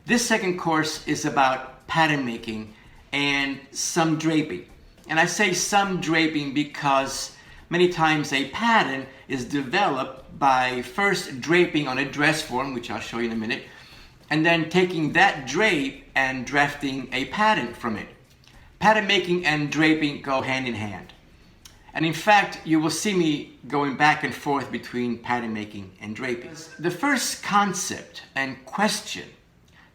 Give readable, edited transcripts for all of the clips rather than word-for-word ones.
This second course is about pattern making and some draping. And I say some draping because many times a pattern is developed by first draping on a dress form, which I'll show you in a minute, and then taking that drape and drafting a pattern from it. Pattern making and draping go hand in hand. And in fact, you will see me going back and forth between pattern making and draping. The first concept and question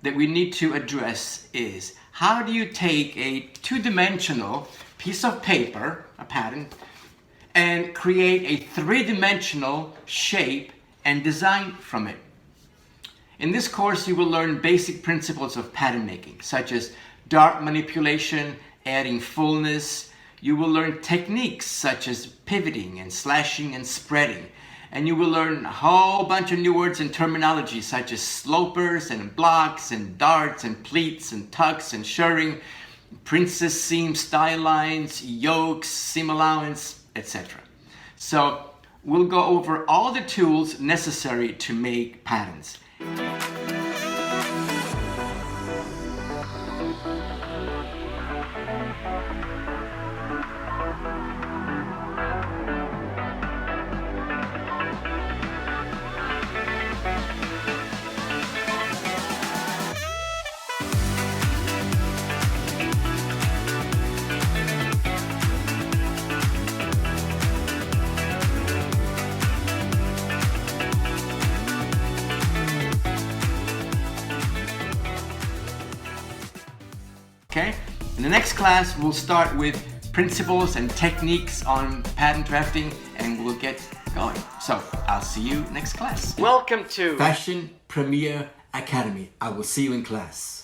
that we need to address is, how do you take a two-dimensional piece of paper, a pattern, and create a three-dimensional shape and design from it? In this course, you will learn basic principles of pattern making, such as dart manipulation, adding fullness. You will learn techniques such as pivoting and slashing and spreading. And you will learn a whole bunch of new words and terminology such as slopers and blocks and darts and pleats and tucks and shirring, princess seam style lines, yokes, seam allowance, etc. So we'll go over all the tools necessary to make patterns. Okay? In the next class, we'll start with principles and techniques on pattern drafting, and we'll get going. So, I'll see you next class. Welcome to Fashion Premier Academy. I will see you in class.